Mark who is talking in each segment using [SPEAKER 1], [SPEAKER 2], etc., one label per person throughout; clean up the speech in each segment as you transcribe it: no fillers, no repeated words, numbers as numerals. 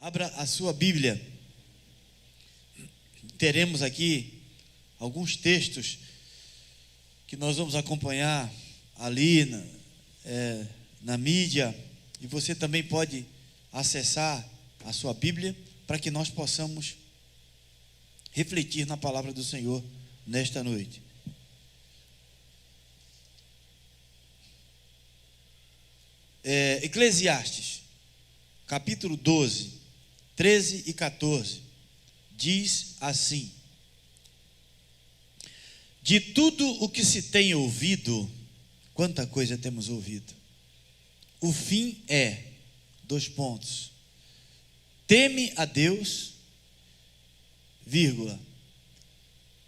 [SPEAKER 1] Abra a sua Bíblia. Teremos aqui alguns textos que nós vamos acompanhar ali na mídia, e você também pode acessar a sua Bíblia para que nós possamos refletir na palavra do Senhor nesta noite. Eclesiastes, capítulo 12, 13 e 14, diz assim: de tudo o que se tem ouvido, quanta coisa temos ouvido, o fim é, teme a Deus, vírgula,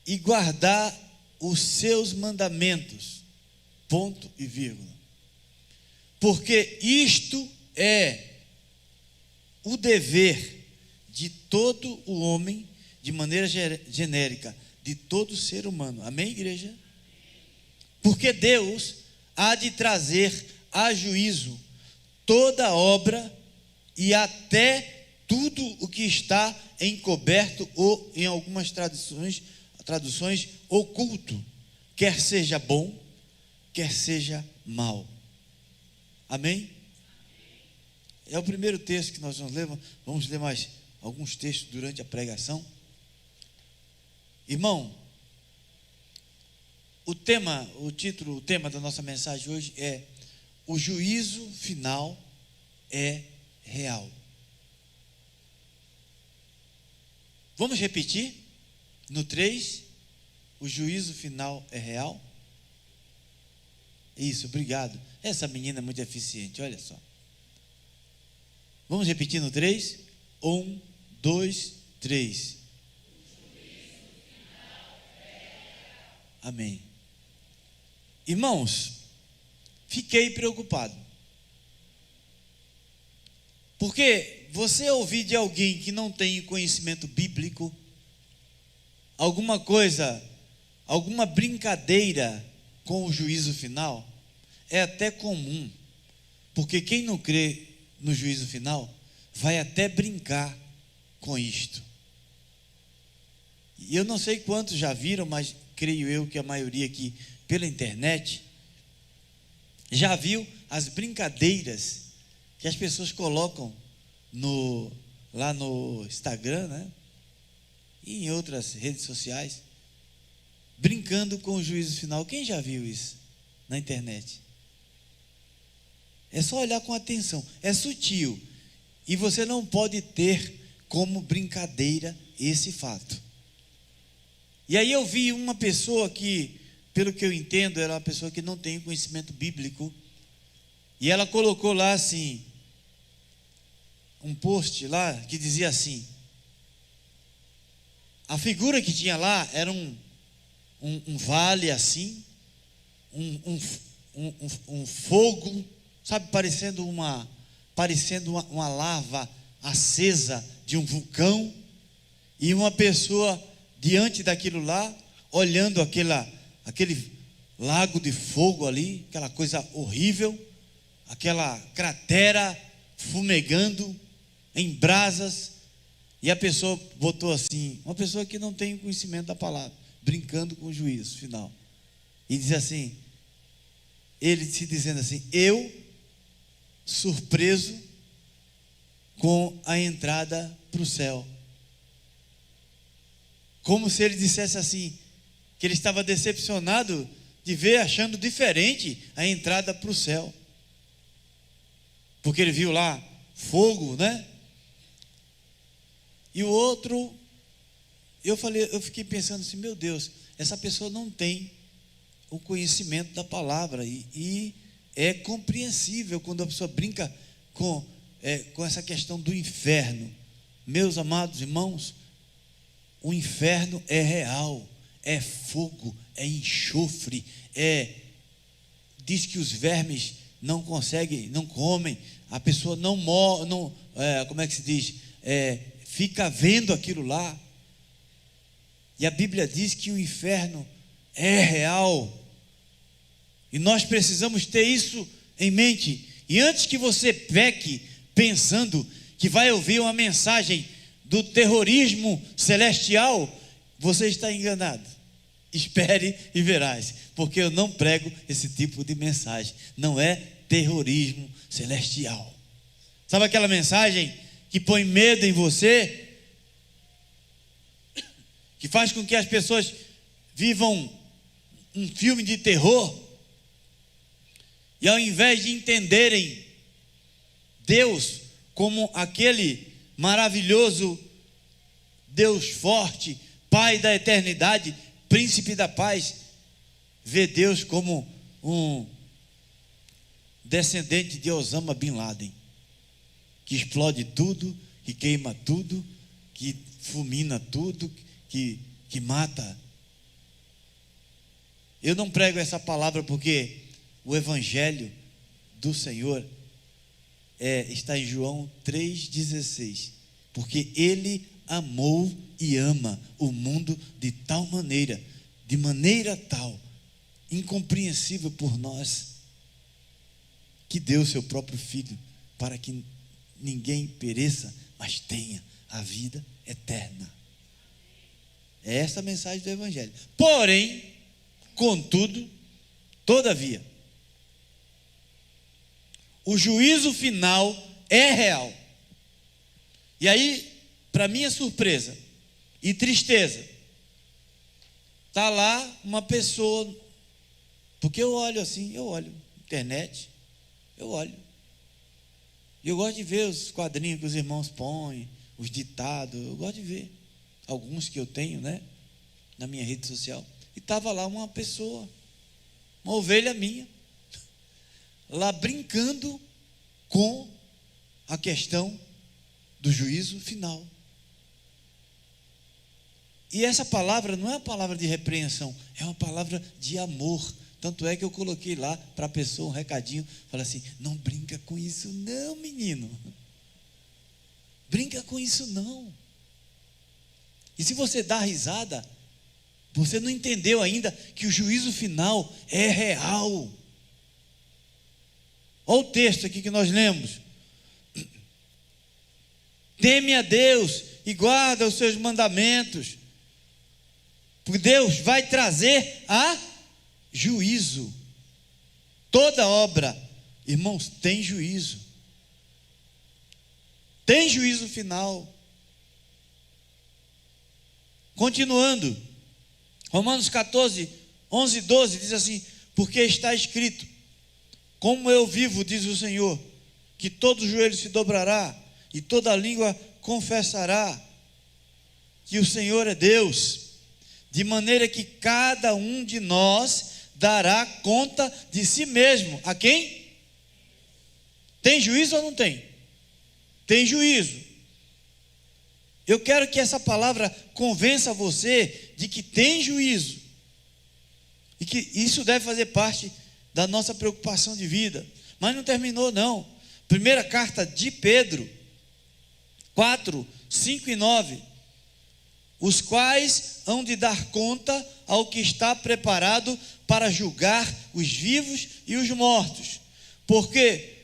[SPEAKER 1] e guardar os seus mandamentos, ponto e vírgula, porque isto é o dever de todo o homem, de maneira genérica, de todo ser humano. Amém, igreja? Porque Deus há de trazer a juízo toda obra e até tudo o que está encoberto ou, em algumas traduções oculto, quer seja bom, quer seja mal. Amém? É o primeiro texto que nós vamos ler mais alguns textos durante a pregação. Irmão, o tema da nossa mensagem hoje é: o juízo final é real. Vamos repetir? No 3, o juízo final é real? Isso, obrigado. Essa menina é muito eficiente, olha só. Vamos repetir no 3? 1, 2, 3. Amém. Irmãos, fiquei preocupado. Porque você ouvir de alguém que não tem conhecimento bíblico, alguma brincadeira com o juízo final, é até comum. Porque quem não crê no juízo final vai até brincar com isto. E eu não sei quantos já viram, mas creio eu que a maioria aqui pela internet já viu as brincadeiras que as pessoas colocam lá no Instagram, né? E em outras redes sociais, brincando com o juízo final. Quem já viu isso na internet? É só olhar com atenção, é sutil, e você não pode ter como brincadeira esse fato. E aí eu vi uma pessoa que, pelo que eu entendo, era uma pessoa que não tem conhecimento bíblico, e ela colocou lá assim, um post lá, que dizia assim, a figura que tinha lá era um vale assim, um fogo, sabe, parecendo uma lava acesa de um vulcão, e uma pessoa diante daquilo lá, olhando aquele lago de fogo ali, aquela coisa horrível, aquela cratera fumegando em brasas, e a pessoa botou assim, uma pessoa que não tem conhecimento da palavra, brincando com o juízo final, e diz assim, ele se dizendo assim, eu surpreso com a entrada para o céu, como se ele dissesse assim, que ele estava decepcionado de ver, achando diferente a entrada para o céu, porque ele viu lá fogo, né? E o outro, eu fiquei pensando assim, meu Deus, essa pessoa não tem o conhecimento da palavra, e é compreensível quando a pessoa brinca com essa questão do inferno. Meus amados irmãos, o inferno é real, é fogo, é enxofre, diz que os vermes não conseguem, não comem, a pessoa não morre, como é que se diz? Fica vendo aquilo lá, e a Bíblia diz que o inferno é real, e nós precisamos ter isso em mente. E antes que você peque pensando que vai ouvir uma mensagem do terrorismo celestial, você está enganado. Espere e verás, porque eu não prego esse tipo de mensagem. Não é terrorismo celestial. Sabe aquela mensagem que põe medo em você, que faz com que as pessoas vivam um filme de terror, e ao invés de entenderem Deus como aquele maravilhoso Deus forte, Pai da eternidade, Príncipe da paz, vê Deus como um descendente de Osama Bin Laden, que explode tudo, que queima tudo, que fulmina tudo, que mata. Eu não prego essa palavra porque o Evangelho do Senhor está em João 3,16, porque Ele amou e ama o mundo de tal maneira, de maneira tal, incompreensível por nós, que deu seu próprio Filho, para que ninguém pereça, mas tenha a vida eterna. É essa a mensagem do Evangelho. Porém, contudo, todavia, o juízo final é real. E aí, para minha surpresa e tristeza, está lá uma pessoa, porque eu olho assim, internet, eu olho. E eu gosto de ver os quadrinhos que os irmãos põem, os ditados, eu gosto de ver. Alguns que eu tenho, na minha rede social. E estava lá uma pessoa, uma ovelha minha, lá brincando com a questão do juízo final. E essa palavra não é uma palavra de repreensão, é uma palavra de amor. Tanto é que eu coloquei lá para a pessoa um recadinho, falei assim: não brinca com isso não, menino. Brinca com isso não. E se você dá risada, você não entendeu ainda que o juízo final é real. Olha o texto aqui que nós lemos. Teme a Deus e guarda os seus mandamentos, porque Deus vai trazer a juízo toda obra. Irmãos, tem juízo. Tem juízo final. Continuando, Romanos 14, 11 e 12 diz assim: porque está escrito: como eu vivo, diz o Senhor, que todo joelho se dobrará e toda língua confessará que o Senhor é Deus, de maneira que cada um de nós dará conta de si mesmo. A quem? Tem juízo ou não tem? Tem juízo. Eu quero que essa palavra convença você de que tem juízo, e que isso deve fazer parte da nossa preocupação de vida. Mas não terminou não. Primeira carta de Pedro 4, 5 e 9: os quais hão de dar conta ao que está preparado para julgar os vivos e os mortos, porque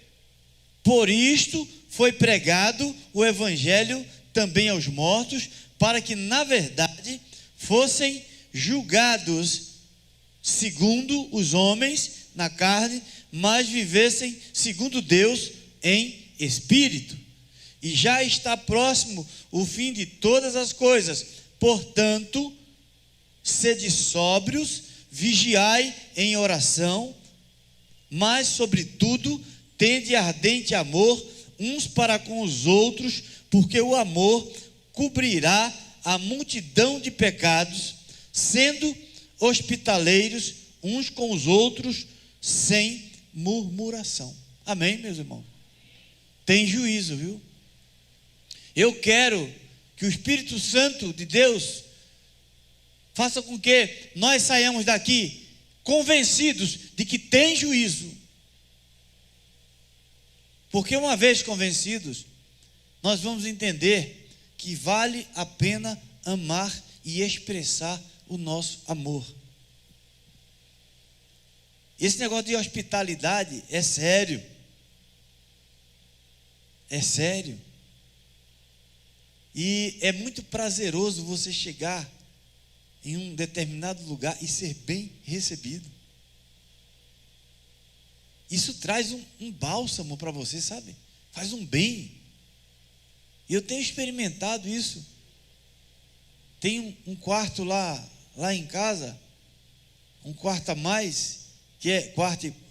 [SPEAKER 1] por isto foi pregado o Evangelho também aos mortos, para que na verdade fossem julgados segundo os homens na carne, mas vivessem segundo Deus em espírito. E já está próximo o fim de todas as coisas. Portanto, sede sóbrios, vigiai em oração, mas sobretudo tende ardente amor uns para com os outros, porque o amor cobrirá a multidão de pecados, sendo hospitaleiros uns com os outros, sem murmuração. Amém, meus irmãos? Tem juízo, viu? Eu quero que o Espírito Santo de Deus faça com que nós saiamos daqui convencidos de que tem juízo. Porque uma vez convencidos, nós vamos entender que vale a pena amar e expressar o nosso amor. Esse negócio de hospitalidade é sério. É sério. E é muito prazeroso você chegar em um determinado lugar e ser bem recebido. Isso traz um bálsamo para você, sabe? Faz um bem. E eu tenho experimentado isso. Tem um quarto lá em casa, um quarto a mais, que é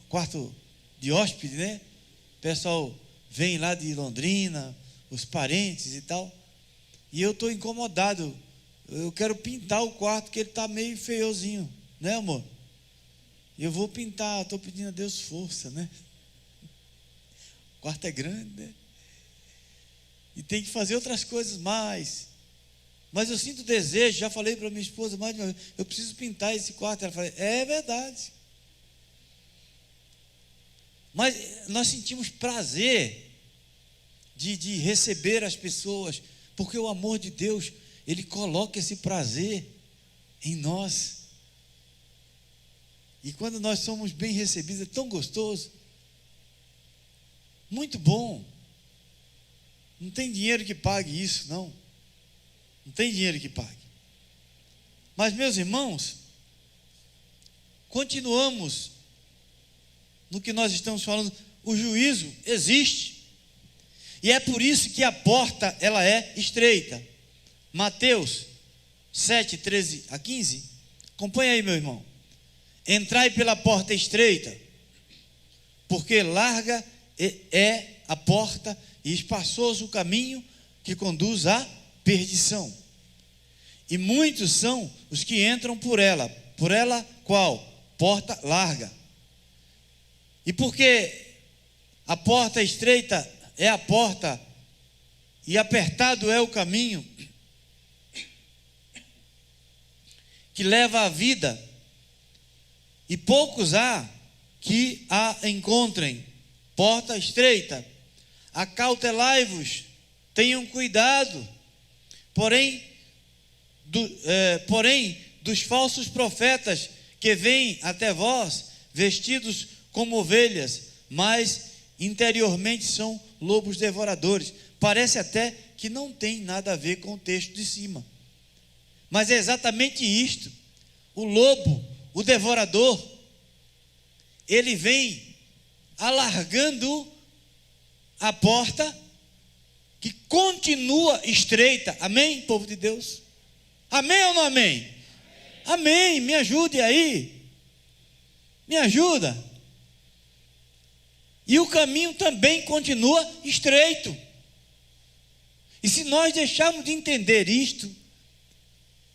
[SPEAKER 1] quarto de hóspede, né? O pessoal vem lá de Londrina, os parentes e tal. E eu estou incomodado. Eu quero pintar o quarto, que ele está meio feiozinho, né, amor? Eu vou pintar, estou pedindo a Deus força, né? O quarto é grande, né? E tem que fazer outras coisas mais. Mas eu sinto desejo, já falei para minha esposa mais de uma vez, eu preciso pintar esse quarto. Ela falou, é verdade. Mas nós sentimos prazer de receber as pessoas, porque o amor de Deus, Ele coloca esse prazer em nós. E quando nós somos bem recebidos, é tão gostoso. Muito bom. Não tem dinheiro que pague isso, não. Não tem dinheiro que pague. Mas, meus irmãos, continuamos no que nós estamos falando. O juízo existe. E é por isso que a porta, ela é estreita. Mateus 7, 13 a 15. Acompanha aí, meu irmão. Entrai pela porta estreita, porque larga é a porta e espaçoso o caminho que conduz à perdição. E muitos são os que entram por ela. Por ela qual? Porta larga. E porque a porta estreita é a porta e apertado é o caminho que leva à vida, e poucos há que a encontrem. Porta estreita. Acautelai-vos, tenham cuidado. Porém, dos falsos profetas que vêm até vós, vestidos como ovelhas, mas interiormente são lobos devoradores. Parece até que não tem nada a ver com o texto de cima. Mas é exatamente isto. O lobo, o devorador, ele vem alargando a porta que continua estreita. Amém, povo de Deus? Amém ou não amém? Amém, me ajude aí. Me ajuda. E o caminho também continua estreito. E se nós deixarmos de entender isto,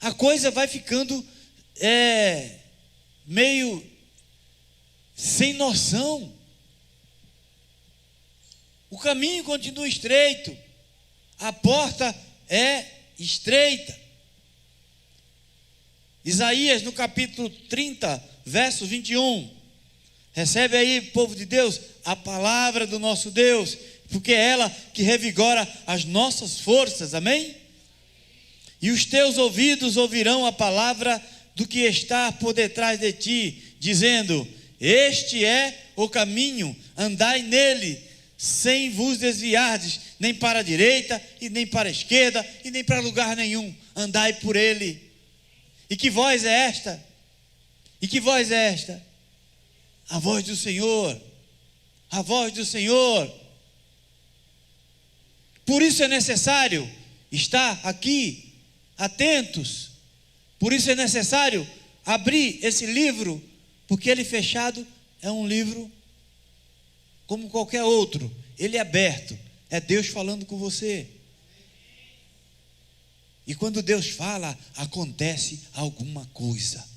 [SPEAKER 1] a coisa vai ficando meio sem noção. O caminho continua estreito, a porta é estreita. Isaías, no capítulo 30, verso 21, recebe aí, povo de Deus, a palavra do nosso Deus, porque é ela que revigora as nossas forças, amém? E os teus ouvidos ouvirão a palavra do que está por detrás de ti, dizendo: este é o caminho, andai nele, sem vos desviardes, nem para a direita, e nem para a esquerda, e nem para lugar nenhum, andai por ele. E que voz é esta? E que voz é esta? A voz do Senhor, a voz do Senhor. Por isso é necessário estar aqui, atentos. Por isso é necessário abrir esse livro, porque ele fechado é um livro como qualquer outro. Ele é aberto, é Deus falando com você. E quando Deus fala, acontece alguma coisa.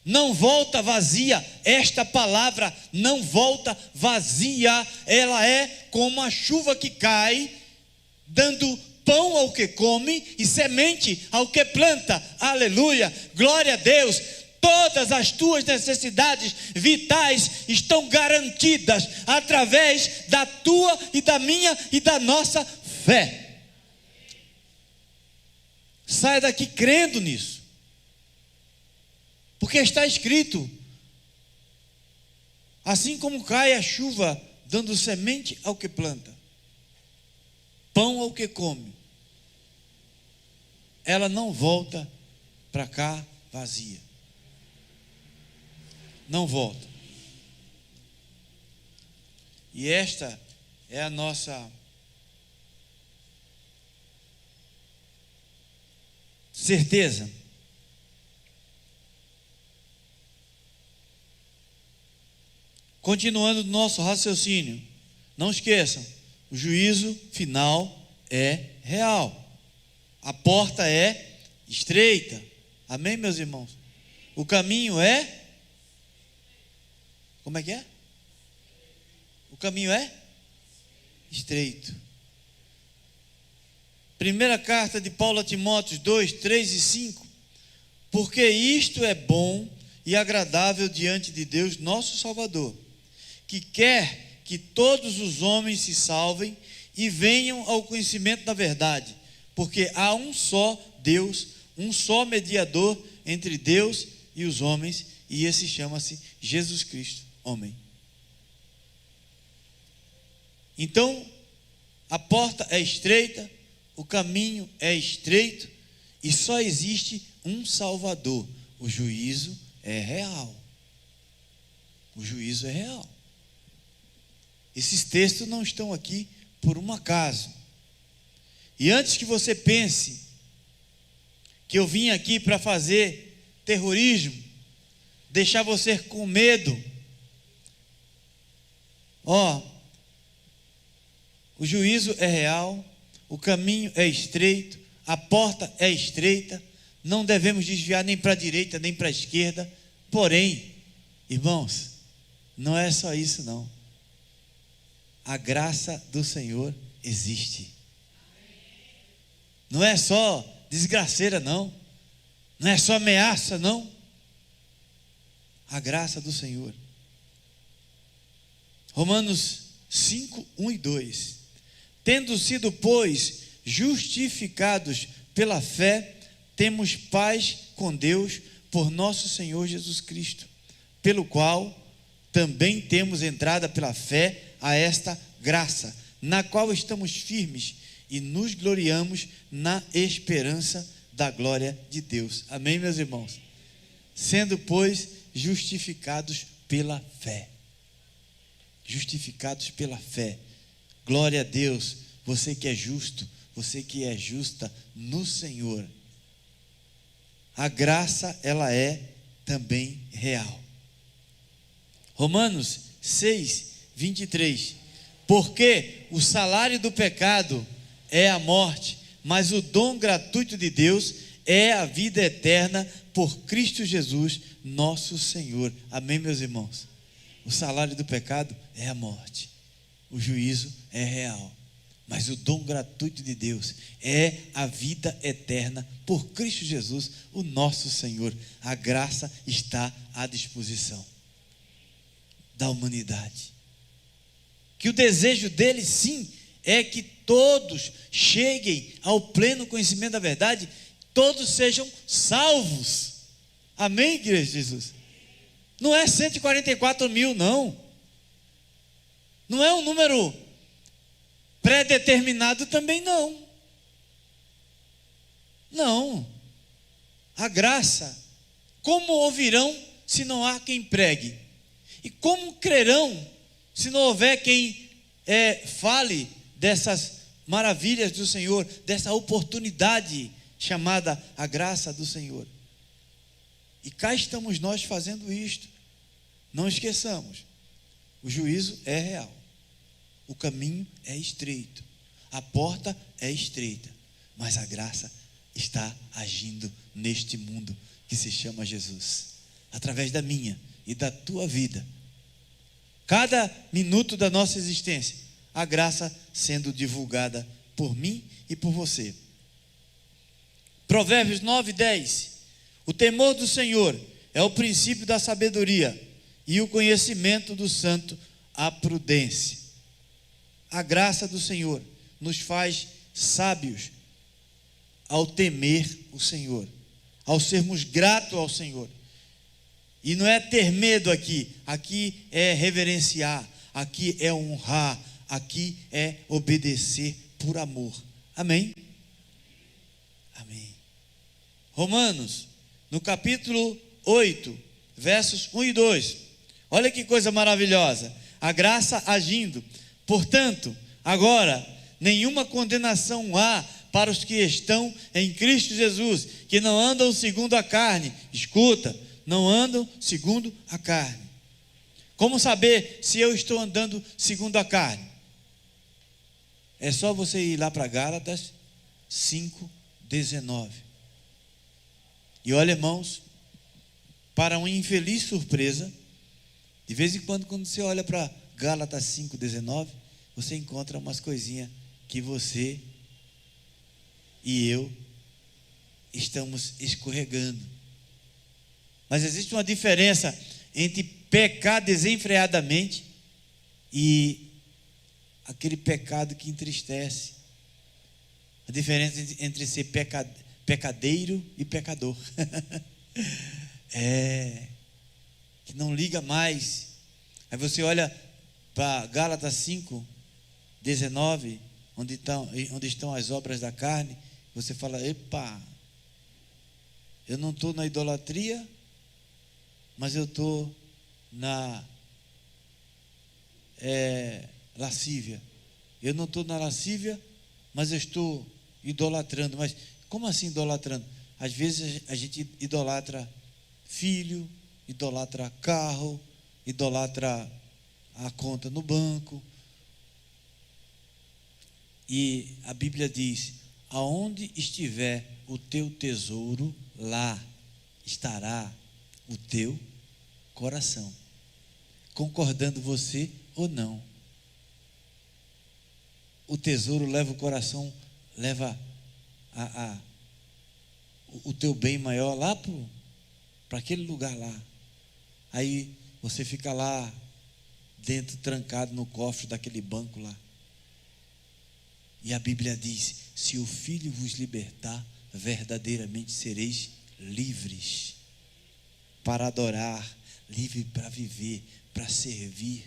[SPEAKER 1] Não volta vazia, esta palavra não volta vazia, ela é como a chuva que cai, dando pão ao que come e semente ao que planta. Aleluia, glória a Deus. Todas as tuas necessidades vitais estão garantidas através da tua e da minha e da nossa fé. Saia daqui crendo nisso, porque está escrito: assim como cai a chuva dando semente ao que planta, pão pão ao que come, ela não volta para cá vazia. Não volta. E esta é a nossa certeza. Continuando no nosso raciocínio, não esqueçam, o juízo final é real. A porta é estreita. Amém, meus irmãos? O caminho é... Como é que é? O caminho é estreito. Primeira carta de Paulo a Timóteo 2, 3 e 5. Porque isto é bom e agradável diante de Deus, nosso Salvador, que quer que todos os homens se salvem e venham ao conhecimento da verdade, porque há um só Deus, um só mediador entre Deus e os homens, e esse chama-se Jesus Cristo, homem. Então, a porta é estreita, o caminho é estreito, e só existe um Salvador. O juízo é real. O juízo é real. Esses textos não estão aqui por um acaso. E antes que você pense que eu vim aqui para fazer terrorismo, deixar você com medo, o juízo é real, o caminho é estreito, a porta é estreita, não devemos desviar nem para a direita nem para a esquerda. Porém, irmãos, não é só isso não. A graça do Senhor existe. Não é só desgraceira não, não é só ameaça não. A graça do Senhor. Romanos 5, 1 e 2. Tendo sido, pois, justificados pela fé, temos paz com Deus por nosso Senhor Jesus Cristo, pelo qual também temos entrada pela fé a esta graça, na qual estamos firmes e nos gloriamos na esperança da glória de Deus. Amém, meus irmãos? Sendo, pois, justificados pela fé. Justificados pela fé. Glória a Deus, você que é justo, você que é justa no Senhor. A graça, ela é também real. Romanos 6, 23. Porque o salário do pecado é a morte, mas o dom gratuito de Deus é a vida eterna por Cristo Jesus, nosso Senhor. Amém, meus irmãos? O salário do pecado é a morte. O juízo é real, mas o dom gratuito de Deus é a vida eterna por Cristo Jesus, o nosso Senhor. A graça está à disposição da humanidade. Que o desejo dele, sim, é que todos cheguem ao pleno conhecimento da verdade, todos sejam salvos. Amém, igreja de Jesus? Não é 144 mil, não. Não é um número pré-determinado também, não. Não. A graça, como ouvirão se não há quem pregue? E como crerão se não houver quem fale dessas maravilhas do Senhor, dessa oportunidade chamada a graça do Senhor? E cá estamos nós fazendo isto. Não esqueçamos, o juízo é real, o caminho é estreito, a porta é estreita, mas a graça está agindo neste mundo que se chama Jesus, através da minha e da tua vida. Cada minuto da nossa existência, a graça sendo divulgada por mim e por você. Provérbios 9, 10. O temor do Senhor é o princípio da sabedoria, e o conhecimento do santo a prudência. A graça do Senhor nos faz sábios ao temer o Senhor, ao sermos gratos ao Senhor. E não é ter medo aqui é reverenciar, aqui é honrar, aqui é obedecer por amor. Amém? Amém. Romanos, no capítulo 8, versos 1 e 2. Olha que coisa maravilhosa. A graça agindo. Portanto, agora, nenhuma condenação há para os que estão em Cristo Jesus, que não andam segundo a carne. Escuta, não andam segundo a carne. Como saber se eu estou andando segundo a carne? É só você ir lá para Gálatas 5:19. E olha, irmãos, para uma infeliz surpresa, de vez em quando você olha para Gálatas 5:19, você encontra umas coisinhas que você e eu estamos escorregando. Mas existe uma diferença entre pecar desenfreadamente e aquele pecado que entristece. A diferença entre ser pecadeiro e pecador. Que não liga mais. Aí você olha para Gálatas 5:19, onde estão as obras da carne, você fala: epa, eu não estou na idolatria, mas eu estou na lascívia. Eu não estou na lascívia, mas eu estou idolatrando. Mas como assim idolatrando? Às vezes a gente idolatra filho, idolatra carro, idolatra a conta no banco. E a Bíblia diz: aonde estiver o teu tesouro, lá estará o teu coração. Concordando você ou não, o tesouro leva o coração, leva o teu bem maior lá para aquele lugar lá. Aí você fica lá dentro, trancado no cofre daquele banco lá. E a Bíblia diz: se o Filho vos libertar, verdadeiramente sereis livres para adorar, livre para viver, para servir.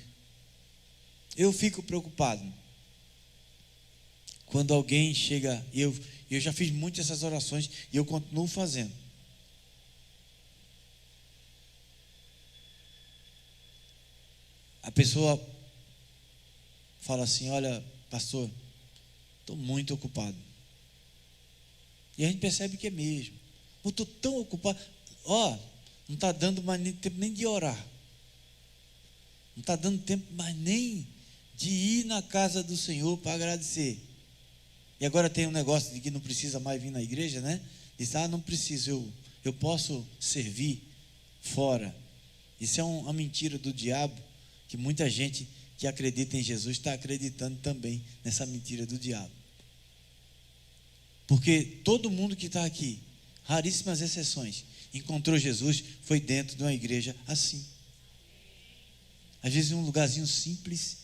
[SPEAKER 1] Eu fico preocupado quando alguém chega, eu já fiz muitas essas orações e eu continuo fazendo. A pessoa fala assim: olha, pastor, estou muito ocupado. E a gente percebe que é mesmo. Eu estou tão ocupado. Não está dando mais tempo nem de orar. Não está dando tempo mais nem de ir na casa do Senhor para agradecer. E agora tem um negócio de que não precisa mais vir na igreja, né? Diz: não preciso, eu posso servir fora. Isso é uma mentira do diabo, que muita gente que acredita em Jesus está acreditando também nessa mentira do diabo. Porque todo mundo que está aqui, raríssimas exceções, encontrou Jesus, foi dentro de uma igreja assim. Às vezes em um lugarzinho simples.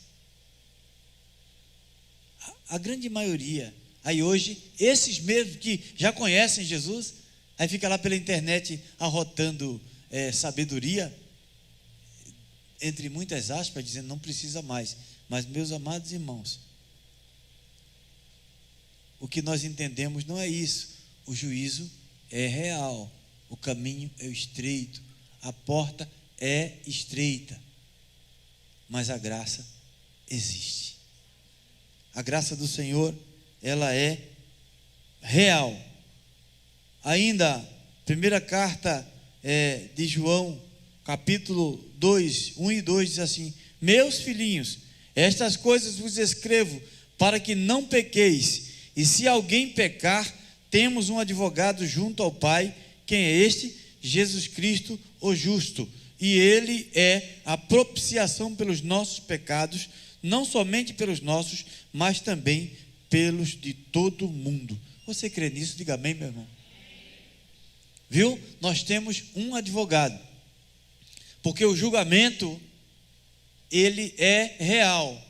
[SPEAKER 1] A grande maioria, aí hoje, esses mesmos que já conhecem Jesus, aí fica lá pela internet arrotando sabedoria, entre muitas aspas, dizendo não precisa mais. Mas, meus amados irmãos, o que nós entendemos não é isso. O juízo é real, o caminho é estreito, a porta é estreita, mas a graça existe. A graça do Senhor, ela é real. Ainda, primeira carta de João, capítulo 2, 1 e 2, diz assim: meus filhinhos, estas coisas vos escrevo para que não pequeis, e se alguém pecar, temos um advogado junto ao Pai. Quem é este? Jesus Cristo, o justo, e ele é a propiciação pelos nossos pecados, não somente pelos nossos, mas também pelos de todo o mundo. Você crê nisso? Diga amém, meu irmão. Viu? Nós temos um advogado, porque o julgamento, ele é real.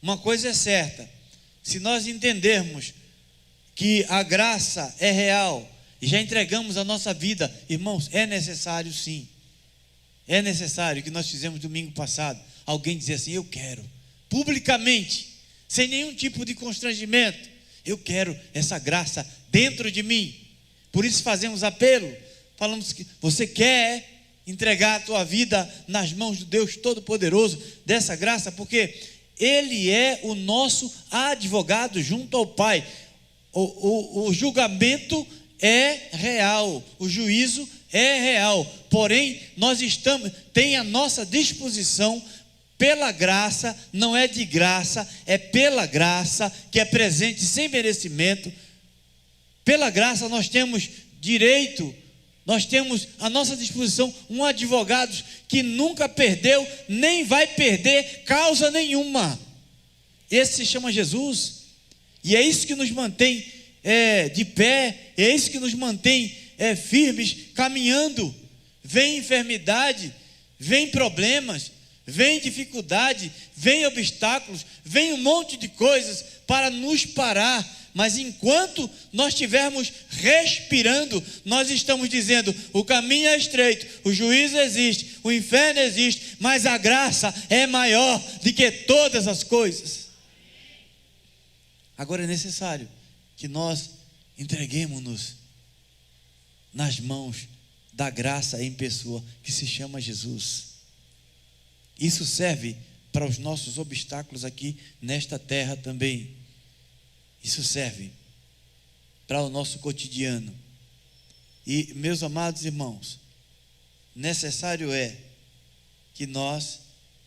[SPEAKER 1] Uma coisa é certa: se nós entendermos que a graça é real e já entregamos a nossa vida, irmãos, é necessário sim. É necessário, que nós fizemos domingo passado, alguém dizer assim: eu quero, publicamente, sem nenhum tipo de constrangimento, Eu quero essa graça dentro de mim. Por isso fazemos apelo, falamos que você quer entregar a tua vida nas mãos do Deus Todo-Poderoso, dessa graça, porque Ele é o nosso advogado junto ao Pai. O julgamento é real, o juízo é real, porém nós tem à nossa disposição, pela graça, não é de graça, é pela graça, que é presente sem merecimento. Pela graça nós temos direito, nós temos à nossa disposição um advogado que nunca perdeu, nem vai perder causa nenhuma. Esse se chama Jesus, e é isso que nos mantém de pé, é isso que nos mantém firmes, caminhando. Vem enfermidade, vem problemas, vem dificuldade, vem obstáculos, vem um monte de coisas para nos parar, mas enquanto nós estivermos respirando, nós estamos dizendo: o caminho é estreito, o juízo existe, o inferno existe, mas a graça é maior do que todas as coisas. Agora é necessário que nós entreguemos-nos nas mãos da graça em pessoa, que se chama Jesus. Isso serve para os nossos obstáculos aqui nesta terra também. Isso serve para o nosso cotidiano. E, meus amados irmãos, necessário é que nós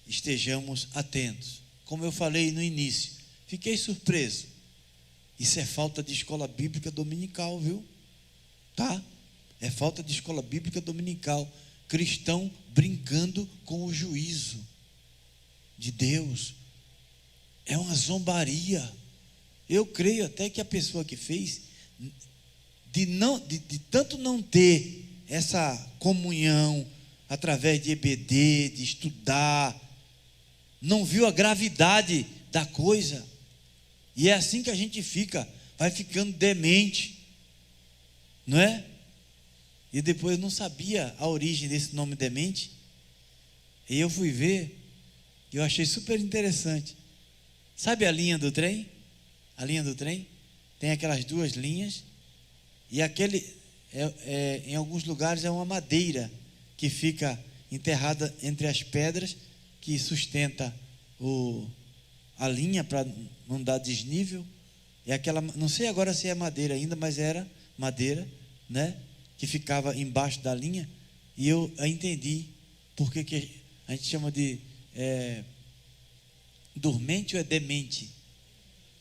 [SPEAKER 1] estejamos atentos. Como eu falei no início, fiquei surpreso. Isso é falta de escola bíblica dominical, viu? Tá? É falta de escola bíblica dominical. Cristão brincando com o juízo de Deus. É uma zombaria. Eu creio até que a pessoa que fez, de tanto não ter essa comunhão através de EBD, de estudar, não viu a gravidade da coisa. E é assim que a gente vai ficando demente, não é? E depois eu não sabia a origem desse nome demente. E eu fui ver, e eu achei super interessante. Sabe a linha do trem? A linha do trem tem aquelas duas linhas, e em alguns lugares é uma madeira que fica enterrada entre as pedras, que sustenta a linha para não dar desnível. É aquela, não sei agora se é madeira ainda, mas era madeira, né? Que ficava embaixo da linha. E eu entendi porque que a gente chama de dormente ou é demente?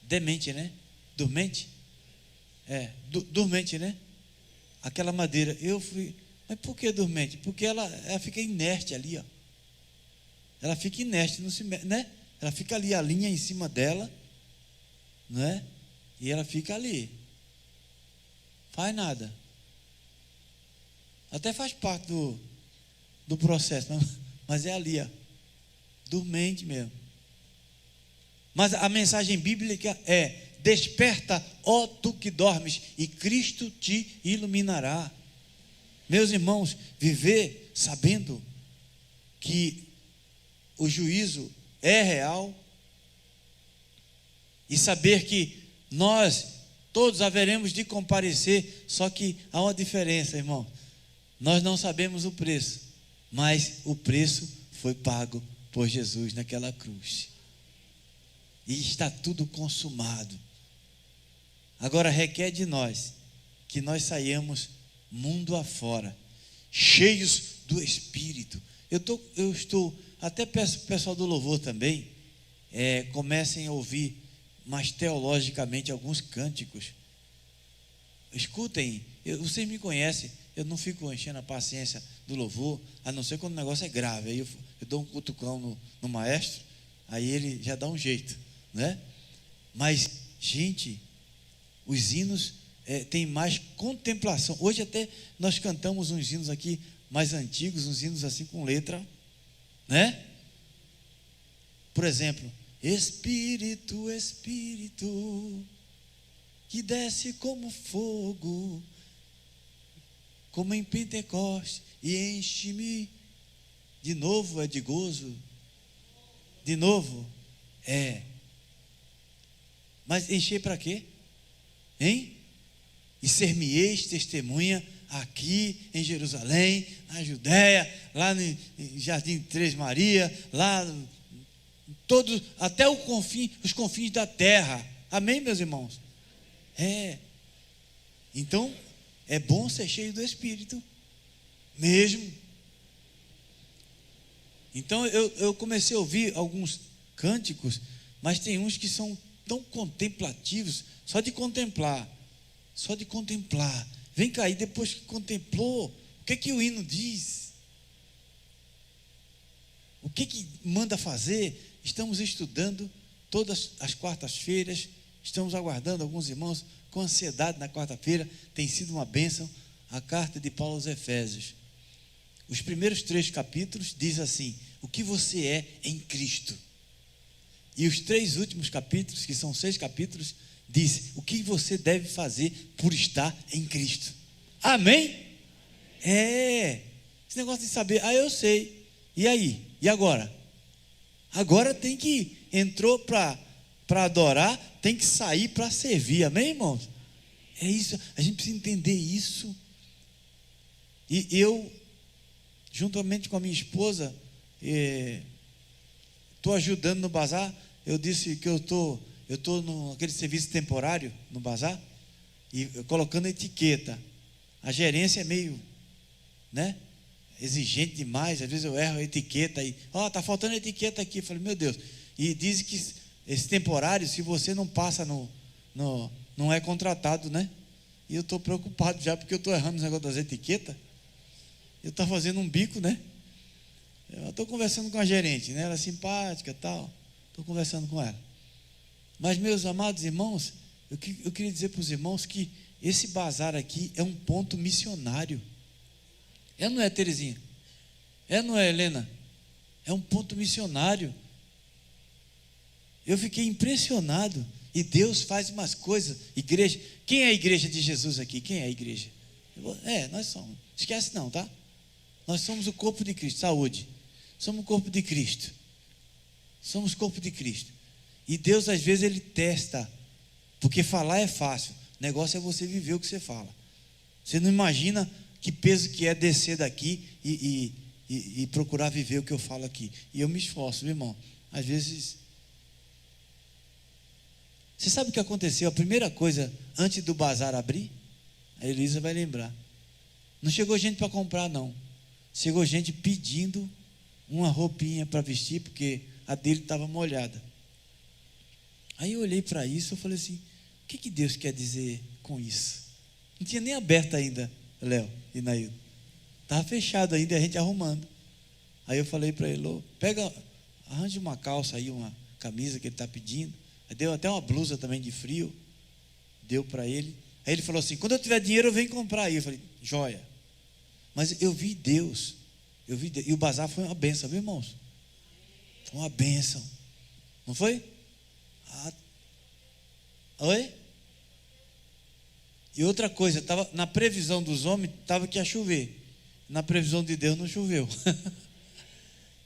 [SPEAKER 1] Demente, né? Dormente? Dormente, né? Aquela madeira. Mas por que dormente? Porque ela fica inerte ali, ó. Ela fica inerte, não se mexe, né? Ela fica ali, a linha em cima dela, não é? E ela fica ali. Faz nada. Até faz parte do processo, mas é ali, ó. Dormente mesmo. Mas a mensagem bíblica é: desperta, ó tu que dormes, e Cristo te iluminará. Meus irmãos, viver sabendo que o juízo é real, e saber que nós todos haveremos de comparecer, só que há uma diferença, irmão. Nós não sabemos o preço, mas o preço foi pago por Jesus naquela cruz. E está tudo consumado. Agora requer de nós que nós saiamos mundo afora, cheios do Espírito. Eu estou, até peço para o pessoal do louvor também, comecem a ouvir mais teologicamente alguns cânticos. Escutem, vocês me conhecem, eu não fico enchendo a paciência do louvor, a não ser quando o negócio é grave. Aí eu dou um cutucão no maestro, aí ele já dá um jeito, né? Mas, gente, os hinos têm mais contemplação. Hoje até nós cantamos uns hinos aqui mais antigos, uns hinos assim com letra, né? Por exemplo, Espírito, Espírito, que desce como fogo, como em Pentecoste, e enche-me. De novo é de gozo. De novo é. Mas encher para quê? Hein? E ser-me-eis testemunha aqui em Jerusalém, na Judéia, lá no Jardim de Três Maria, lá todos, até os confins da terra. Amém, meus irmãos? Então, é bom ser cheio do Espírito, mesmo. Então, eu comecei a ouvir alguns cânticos, mas tem uns que são tão contemplativos, só de contemplar. Vem cá, e depois que contemplou, o que o hino diz? O que manda fazer? Estamos estudando todas as quartas-feiras, estamos aguardando alguns irmãos com ansiedade na quarta-feira, tem sido uma bênção, a carta de Paulo aos Efésios. Os primeiros 3 capítulos diz assim: o que você é em Cristo. E os 3 últimos capítulos, que são 6 capítulos, diz o que você deve fazer por estar em Cristo. Amém? Esse negócio de saber, eu sei. E aí? E agora? Agora tem que, entrou para adorar, tem que sair para servir. Amém, irmãos? É isso, a gente precisa entender isso. E eu, juntamente com a minha esposa, estou ajudando no bazar. Eu disse que eu estou naquele serviço temporário no bazar, e colocando etiqueta. A gerência é meio, exigente demais. Às vezes eu erro a etiqueta e, está faltando etiqueta aqui. Eu falei, meu Deus. E diz que esse temporário, se você não passa não é contratado, E eu estou preocupado já, porque eu estou errando os negócios das etiquetas. Eu estou fazendo um bico, Eu estou conversando com a gerente, Ela é simpática e tal. Estou conversando com ela. Mas, meus amados irmãos, eu queria dizer para os irmãos que esse bazar aqui é um ponto missionário. Não é, Terezinha? Não é, Helena? É um ponto missionário. Eu fiquei impressionado. E Deus faz umas coisas. Igreja, quem é a igreja de Jesus aqui? Quem é a igreja? Nós somos. Esquece não, tá? Nós somos o corpo de Cristo. Saúde. Somos o corpo de Cristo. Somos o corpo de Cristo. E Deus, às vezes, Ele testa. Porque falar é fácil. O negócio é você viver o que você fala. Você não imagina que peso que é descer daqui e procurar viver o que eu falo aqui. E eu me esforço, meu irmão. Às vezes... Você sabe o que aconteceu? A primeira coisa, antes do bazar abrir, a Elisa vai lembrar. Não chegou gente para comprar, não. Chegou gente pedindo uma roupinha para vestir, porque a dele estava molhada. Aí eu olhei para isso e falei assim, o que Deus quer dizer com isso? Não tinha nem aberto ainda, Léo e Naildo. Estava fechado ainda, a gente arrumando. Aí eu falei para ele, arranje uma calça aí, uma camisa que ele está pedindo. Aí deu até uma blusa também de frio, deu para ele. Aí ele falou assim, quando eu tiver dinheiro eu venho comprar aí. Eu falei, joia. Mas eu vi Deus, e o bazar foi uma bênção, viu, irmãos? Foi uma bênção, não foi? Oi? E outra coisa, na previsão dos homens, estava que ia chover. Na previsão de Deus não choveu.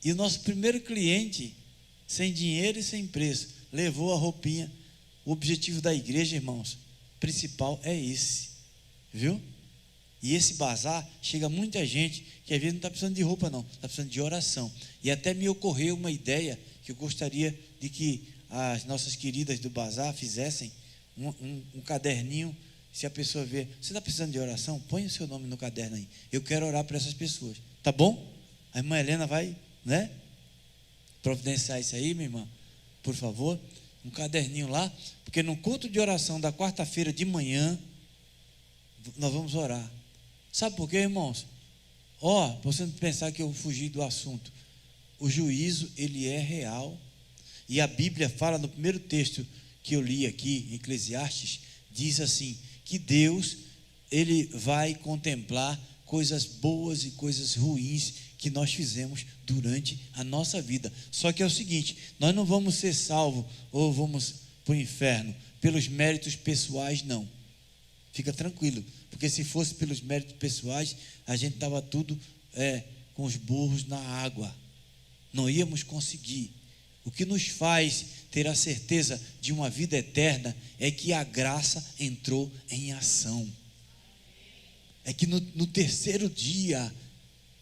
[SPEAKER 1] E o nosso primeiro cliente, sem dinheiro e sem preço, levou a roupinha. O objetivo da igreja, irmãos, principal é esse, viu? E esse bazar, chega muita gente que às vezes não está precisando de roupa não, está precisando de oração. E até me ocorreu uma ideia que eu gostaria de que as nossas queridas do bazar fizessem um caderninho. Se a pessoa ver, você está precisando de oração? Põe o seu nome no caderno aí, eu quero orar por essas pessoas, tá bom? A irmã Helena vai, providenciar isso aí, minha irmã, por favor, um caderninho lá, porque no culto de oração da quarta-feira de manhã, nós vamos orar. Sabe por quê, irmãos? Você não pensar que eu fugi do assunto. O juízo, ele é real. E a Bíblia fala no primeiro texto que eu li aqui, em Eclesiastes, diz assim, que Deus, ele vai contemplar coisas boas e coisas ruins que nós fizemos durante a nossa vida. Só que é o seguinte, nós não vamos ser salvos ou vamos para o inferno pelos méritos pessoais, não. Fica tranquilo, porque se fosse pelos méritos pessoais, a gente estava tudo com os burros na água. Não íamos conseguir. O que nos faz ter a certeza de uma vida eterna é que a graça entrou em ação. É que no terceiro dia,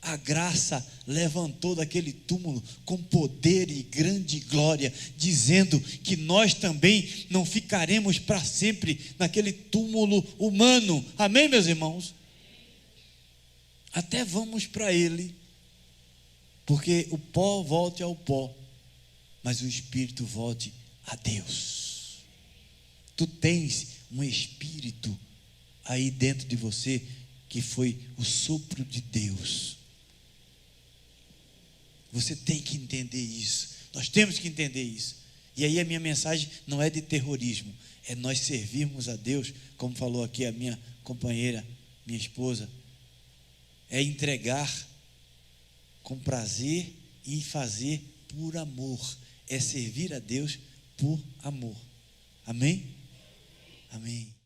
[SPEAKER 1] a graça levantou daquele túmulo com poder e grande glória, dizendo que nós também não ficaremos para sempre naquele túmulo humano. Amém, meus irmãos? Até vamos para ele, porque o pó volte ao pó, mas o espírito volte a Deus. Tu tens um espírito aí dentro de você que foi o sopro de Deus. Você tem que entender isso. Nós temos que entender isso. E aí a minha mensagem não é de terrorismo, é nós servirmos a Deus, como falou aqui a minha companheira, minha esposa, é entregar com prazer e fazer por amor. É servir a Deus por amor. Amém? Amém.